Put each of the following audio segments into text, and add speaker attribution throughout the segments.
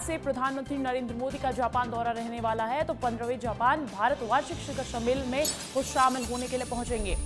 Speaker 1: से प्रधानमंत्री नरेंद्र मोदी का जापान दौरा रहने वाला है, तो 15वें जापान भारत वार्षिक शिखर सम्मेलन में वो शामिल होने के लिए पहुंचेंगे।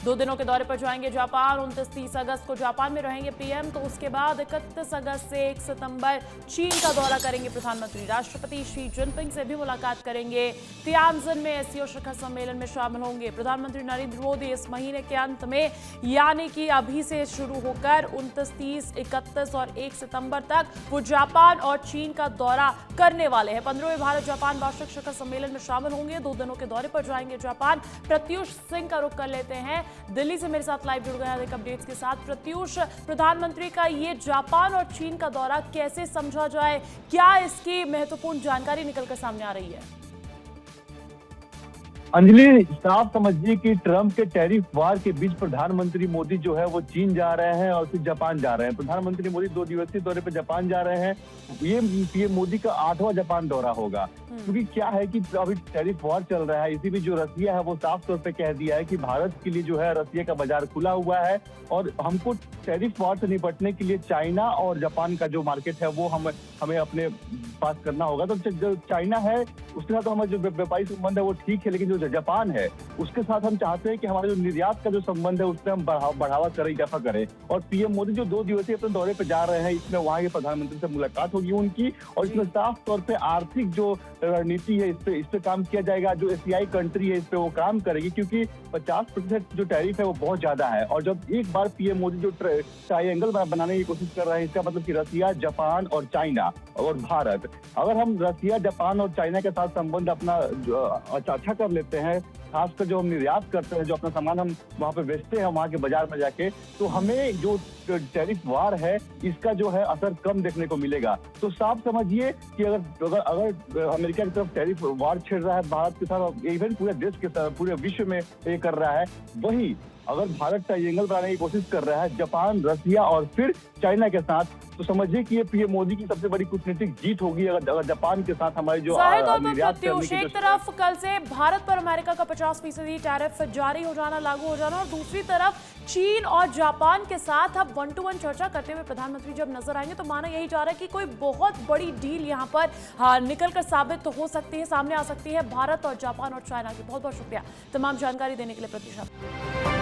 Speaker 1: 2 दिनों के दौरे पर जाएंगे जापान। 29-30 अगस्त को जापान में रहेंगे पीएम, तो उसके बाद 31 अगस्त से 1 सितंबर चीन का दौरा करेंगे प्रधानमंत्री। राष्ट्रपति शी जिनपिंग से भी मुलाकात करेंगे। तियानजिन में एससीओ शिखर सम्मेलन में शामिल होंगे। प्रधानमंत्री नरेंद्र मोदी इस महीने के अंत में, यानी कि अभी से शुरू होकर 29, 30, 31 और 1 सितंबर तक वो जापान और चीन का दौरा करने वाले हैं। 15वें भारत जापान वार्षिक शिखर सम्मेलन में शामिल होंगे। 2 दिनों के दौरे पर जाएंगे जापान। प्रत्युष सिंह का रुख कर लेते हैं दिल्ली से, मेरे साथ लाइव जुड़ गए हैं अपडेट्स के साथ। प्रत्युष, प्रधानमंत्री का ये जापान और चीन का दौरा कैसे समझा जाए, क्या इसकी महत्वपूर्ण जानकारी निकलकर सामने आ रही है?
Speaker 2: अंजलि, साफ समझिए कि ट्रंप के टैरिफ वार के बीच प्रधानमंत्री मोदी जो है वो चीन जा रहे हैं और फिर जापान जा रहे हैं। प्रधानमंत्री मोदी 2 दिवसीय दौरे पर जापान जा रहे हैं। ये मोदी का 8वां जापान दौरा होगा, क्योंकि क्या है कि अभी टैरिफ वार चल रहा है। इसी बीच जो रसिया है वो साफ तौर पे कह दिया है कि भारत के लिए जो है रसिया का बाजार खुला हुआ है और हमको टैरिफ वार से निपटने के लिए चाइना और जापान का जो मार्केट है वो हमें अपने पास करना होगा। तो जो चाइना है उसके साथ तो हमारे जो व्यापारिक संबंध है वो ठीक है, लेकिन जो जापान है उसके साथ हम चाहते हैं कि हमारे जो निर्यात का जो संबंध है उससे हम बढ़ावा करें, इजाफा करें। और पीएम मोदी जो 2 दिवसीय अपने दौरे पे जा रहे हैं, इसमें वहाँ के प्रधानमंत्री से मुलाकात होगी उनकी, और इसमें साफ तौर पे आर्थिक जो रणनीति है इस पे काम किया जाएगा। जो एशियाई कंट्री है इस पे वो काम करेगी, क्योंकि 50% जो टैरिफ है वो बहुत ज्यादा है। और जब एक बार पीएम मोदी जो ट्रायंगल बनाने की कोशिश कर रहे हैं, इसका मतलब कि रसिया, जापान और चाइना और भारत, अगर हम रसिया, जापान और चाइना के साथ संबंध अपना अच्छा कर लेते हैं, खासकर जो हम निर्यात करते हैं, जो अपना सामान हम वहाँ पे बेचते हैं वहाँ के बाजार में जाके, तो हमें जो टैरिफ वार है इसका जो है असर कम देखने को मिलेगा। तो साफ समझिए कि अगर अमेरिका की तरफ टैरिफ वार छिड़ रहा है भारत के साथ, इवन पूरे देश के साथ, पूरे विश्व में ये कर रहा है, वही अगर भारत ट्रायंगल बनाने की कोशिश कर रहा है जापान, रसिया और फिर चाइना के साथ, तो समझिए कि ये पीएम मोदी की सबसे बड़ी कूटनीतिक जीत होगी अगर जापान के साथ हमारी जो निर्यात करने की।
Speaker 1: एक तरफ कल से भारत पर अमेरिका का 50% टैरिफ जारी हो जाना, लागू हो जाना, और दूसरी तरफ चीन और जापान के साथ अब 1-to-1 चर्चा करते हुए प्रधानमंत्री जब नजर आएंगे, तो माना यही जा रहा है कि कोई बहुत बड़ी डील यहाँ पर निकलकर साबित तो हो सकती है, सामने आ सकती है भारत और जापान और चाइना की। बहुत बहुत शुक्रिया तमाम जानकारी देने के लिए प्रत्युषा।